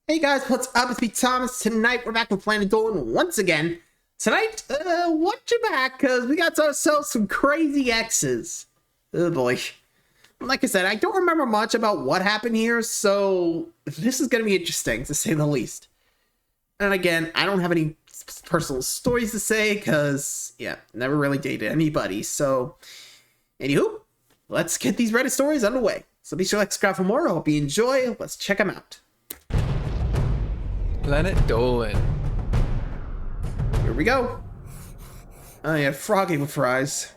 Hey guys, what's up? It's me, Thomas. Tonight we're back with Planet Dolan once again. Tonight, watch your back, because we got ourselves some Crazy Exes. Oh boy. Like I said, I don't remember much about what happened here, so this is going to be interesting, to say the least. And again, I don't have any personal stories to say, because, yeah, never really dated anybody, so... Anywho, let's get these Reddit stories underway. So be sure to like, subscribe for more. I hope you enjoy. Let's check them out. Planet Dolan. Here we go. Oh yeah, froggy with fries.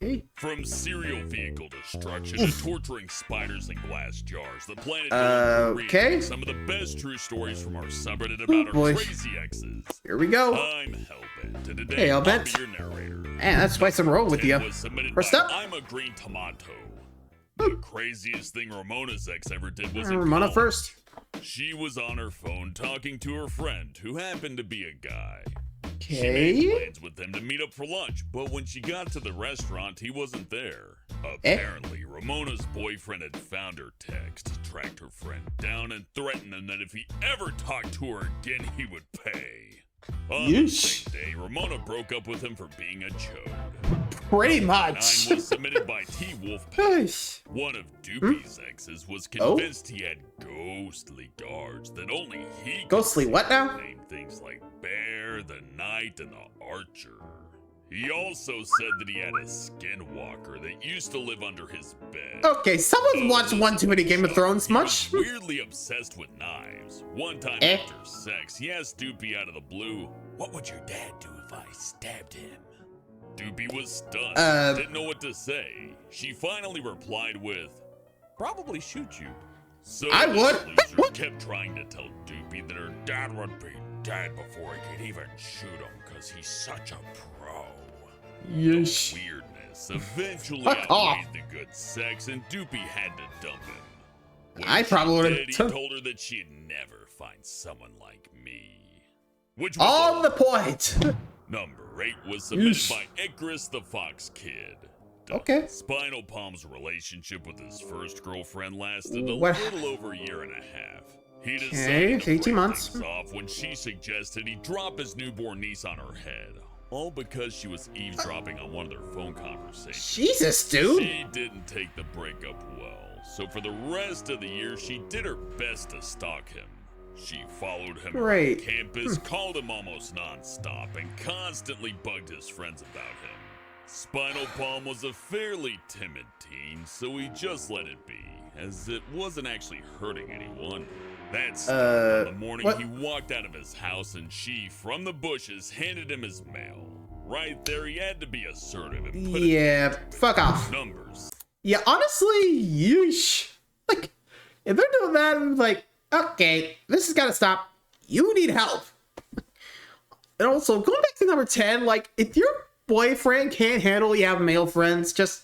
Okay. From serial vehicle destruction to torturing spiders in glass jars, the Planet Dolan okay. some of the best true stories from our subreddit about our Crazy Exes. Here we go. I'm Hellbent, and today hey, I'll Hellbent. be your narrator. And that's why some roll with you. First up, I'm a green tomato. The craziest thing Ramona's ex ever did was Ramona first. She was on her phone talking to her friend, who happened to be a guy. She Okay. made plans with him to meet up for lunch, but when she got to the restaurant, he wasn't there. Apparently, Ramona's boyfriend had found her text, tracked her friend down, and threatened him that if he ever talked to her again, he would pay. On the same day, Ramona broke up with him for being a chode. Pretty much. 9 was submitted by T. Wolfpack. One of Doopy's exes was convinced he had ghostly guards that only he could Ghostly what now? name things like Bear, the Knight, and the Archer. He also said that he had a skinwalker that used to live under his bed. Okay, someone's watched one too many Game of Thrones much. He was weirdly obsessed with knives. One time after sex, he asked Doopy out of the blue, "What would your dad do if I stabbed him?" Doopy was stunned, didn't know what to say. She finally replied with, "Probably shoot you." So I would. the loser kept trying to tell Doopy that her dad would be dead before he could even shoot him because he's such a pro. Yes. The weirdness eventually Fuck off. outweighed the good sex, and Doopy had to dump him. When I probably she would've did, he told her that she'd never find someone like me. Which was On the point. Number 8 was submitted by Icarus the Fox Kid. Okay. Spinal Palm's relationship with his first girlfriend lasted a What? little over a year and a half. He Okay, decided to 18 break months. things off when she suggested he drop his newborn niece on her head. All because she was eavesdropping on one of their phone conversations. Jesus, dude. She didn't take the breakup well, so for the rest of the year, she did her best to stalk him. She followed him Great. around campus, called him almost non-stop, and constantly bugged his friends about him. Spinal Palm was a fairly timid teen, so he just let it be, as it wasn't actually hurting anyone. That's on the morning what? he walked out of his house and she, from the bushes, handed him his mail. Right there, he had to be assertive and put Yeah, fuck off. numbers. Yeah, honestly, yeesh. Like, if they're doing that, I'm like, okay, this has got to stop. You need help. And also, going back to number 10, like, if your boyfriend can't handle you have male friends, just,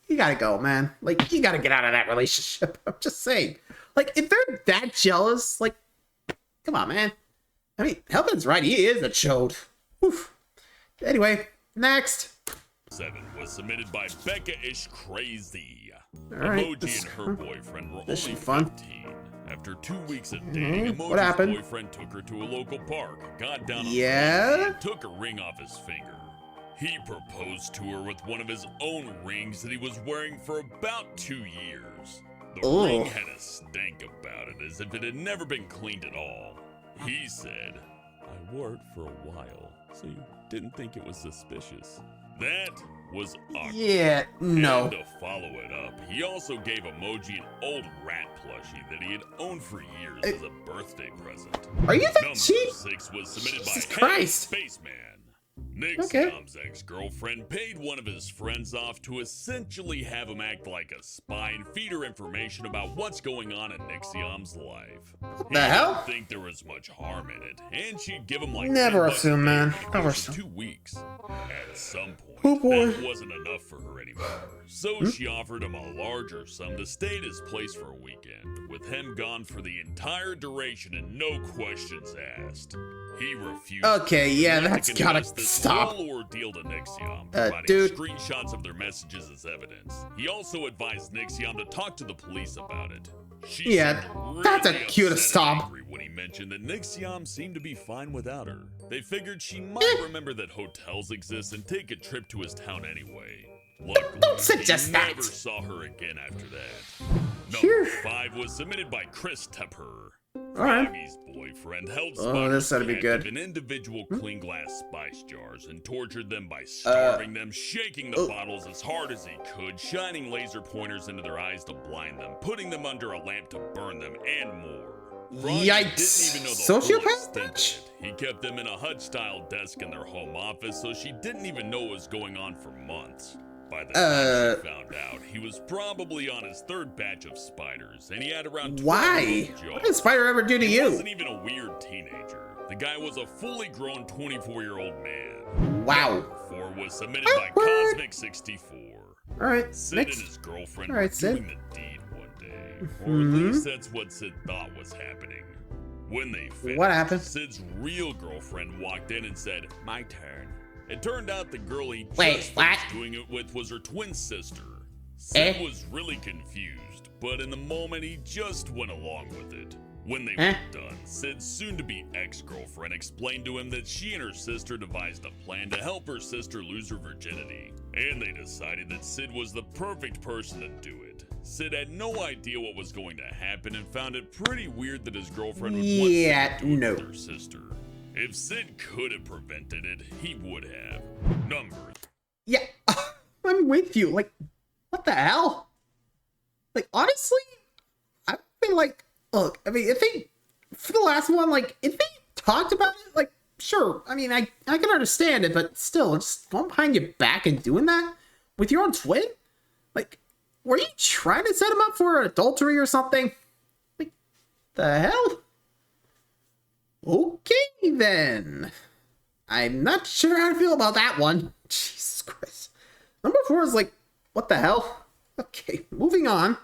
you gotta go, man. Like, you gotta get out of that relationship. I'm just saying. Like, if they're that jealous, like, come on, man. I mean, Hellbent's right. He is a chode. Oof. Anyway, next. 7 was submitted by Becca-ish Crazy. Alright, Emoji and her boyfriend were this only should be fun. 15. After 2 weeks of dating, What Emoji's happened? boyfriend took her to a local park, got down on Yeah? her knees, and took a ring off his finger. He proposed to her with one of his own rings that he was wearing for about 2 years. The ring had a stank about it, as if it had never been cleaned at all. He said, "I wore it for a while, so you didn't think it was suspicious." That was awkward. Yeah, no. And to follow it up, he also gave Emoji an old rat plushie that he had owned for years as a birthday present. Are you that Number cheap? 6 was submitted Jesus by Christ. Spaceman. Nick's Okay. mom's ex-girlfriend paid one of his friends off to essentially have him act like a spy and feed her information about what's going on in Nixiom's life. What the hell? Didn't think there was much harm in it, and she'd give him like Never 10 bucks a assume, day man. for the Never course of assume. 2 weeks. At some point, Oh, boy. that wasn't enough for her anymore. So she offered him a larger sum to stay at his place for a weekend, with him gone for the entire duration and no questions asked. He refused. Okay, yeah, He that's gotta confessed this stop. whole ordeal to Nixiom, providing dude. screenshots of their messages as evidence. He also advised Nixiom to talk to the police about it. She Yeah, seemed that's a really cue to upset and stop. angry when mentioned that Nixiom seemed to be fine without her. They figured she might remember that hotels exist and take a trip to his town anyway. Luckily, Don't suggest he that. never saw her again after that. Sure. Number 5 was submitted by Chris Tepper. Alright. Froggy's boyfriend held Oh, this ought to be good. in individual clean glass spice jars and tortured them by starving them, shaking the bottles as hard as he could, shining laser pointers into their eyes to blind them, putting them under a lamp to burn them, and more. Froggy Yikes. didn't even know the Sociopath, full extent of bitch? it. He kept them in a hut-style desk in their home office, so she didn't even know what was going on for months. By the time she found out, he was probably on his 3rd batch of spiders, and he had around 12 Why? jars. What did Spider ever do to He you? wasn't even a weird teenager. The guy was a fully grown 24-year-old man. Wow. 4 was submitted by Cosmic64. Alright, Sid next. and his girlfriend Alright, were Sid. doing the deed one day. Or at least that's what Sid thought was happening. When they finished, What happened? Sid's real girlfriend walked in and said, "My turn." It turned out the girl he Wait, just what? finished doing it with was her twin sister. Sid Eh? was really confused, but in the moment he just went along with it. When they Eh? were done, Sid's soon-to-be ex-girlfriend explained to him that she and her sister devised a plan to help her sister lose her virginity, and they decided that Sid was the perfect person to do it. Sid had no idea what was going to happen and found it pretty weird that his girlfriend would want Yeah, Sid to do it no. with her sister. If Sid could have prevented it, he would have. Number Yeah, I'm with you. Like, what the hell? Like, honestly, I've been like, look, I mean, if they, for the last one, like, if they talked about it, like, sure, I mean, I can understand it, but still, just going behind your back and doing that with your own twin? Like, were you trying to set him up for adultery or something? Like, the hell? Okay, then. I'm not sure how to feel about that one. Jesus Christ. Number 4 is like, what the hell? Okay, moving on.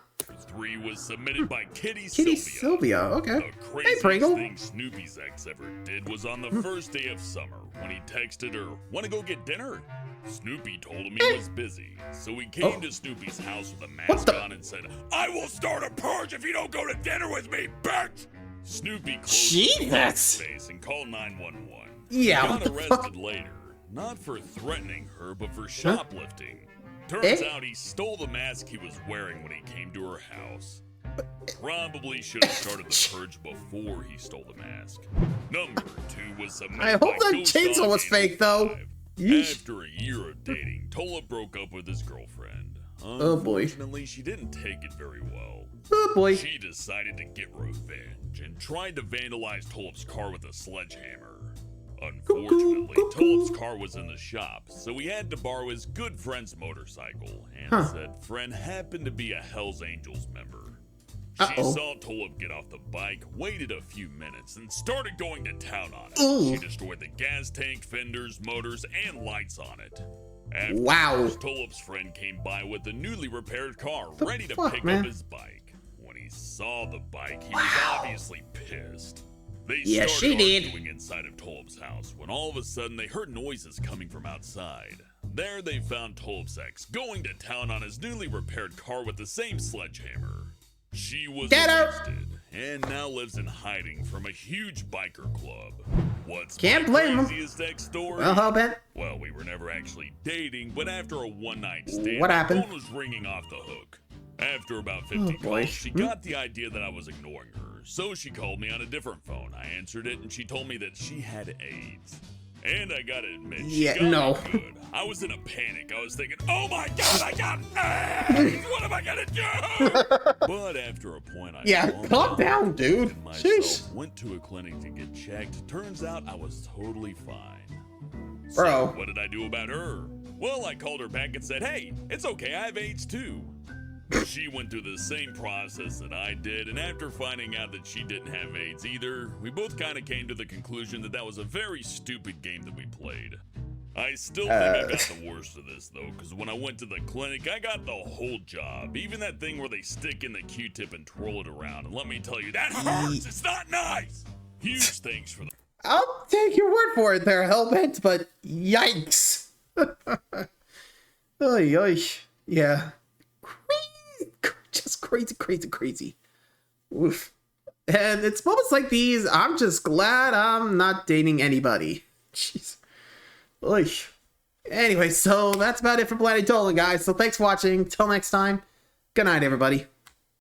3 was submitted by Kitty Sylvia, okay. The Hey, craziest Pringle. thing Snoopy's ex ever did was on the first day of summer when he texted her, "Want to go get dinner?" Snoopy told him he was busy, so he came to Snoopy's house with a mask the- on and said, "I will start a purge if you don't go to dinner with me, bitch!" Snoopy closed his Jesus. face and called 911. Yeah, He what got the arrested fuck? later, not for threatening her, but for shoplifting. Turns Eh? out he stole the mask he was wearing when he came to her house. Probably should have started the purge before he stole the mask. Number 2 was submitted I hope by that Ghost chainsaw Dog was fake, though. 85. Yeesh. After a year of dating, Tola broke up with his girlfriend. Oh, boy. Unfortunately, she didn't take it very well. Oh boy. She decided to get revenge and tried to vandalize Tulip's car with a sledgehammer. Unfortunately, Cuckoo. Tulip's car was in the shop, so he had to borrow his good friend's motorcycle, and said friend happened to be a Hells Angels member. She Uh-oh. saw Tulip get off the bike, waited a few minutes, and started going to town on it. Ooh. She destroyed the gas tank, fenders, motors, and lights on it. Wow. Afterwards, Tulip's friend came by with a newly repaired car, ready to fuck, pick man? up his bike. When he saw the bike, he was obviously pissed. They Yeah, she started did. arguing inside of Tulip's house when all of a sudden they heard noises coming from outside. There they found Tulip's ex going to town on his newly repaired car with the same sledgehammer. She was Get her! arrested and now lives in hiding from a huge biker club. What's Can't my blame 'em. craziest ex story? Well, how about? Well, we were never actually dating, but after a one-night stand, What my happened? phone was ringing off the hook. After about 50 boy. calls, she got the idea that I was ignoring her, so she called me on a different phone. I answered it, and she told me that she had AIDS. And I gotta admit, she Yeah, got me no. good. I was in a panic. I was thinking, oh my god, I got AIDS! What am I gonna do? But after a point, I Yeah, calmed calm down, dude. and myself Sheesh. went to a clinic to get checked. Turns out I was totally fine. Bro. So what did I do about her? Well, I called her back and said, hey, it's okay, I have AIDS too. She went through the same process that I did, and after finding out that she didn't have AIDS either, we both kind of came to the conclusion that that was a very stupid game that we played. I still think I got the worst of this, though, because when I went to the clinic, I got the whole job. Even that thing where they stick in the Q-tip and twirl it around. And let me tell you, that hurts! It's not nice! Huge thanks for the... I'll take your word for it there, Hellbent, but yikes. Oy, oy. Yeah. Crazy. Just crazy, crazy, crazy. Oof. And it's moments like these, I'm just glad I'm not dating anybody. Jeez. Oy. Anyway, so that's about it for Planet Dolan, guys. So thanks for watching. Till next time, good night, everybody.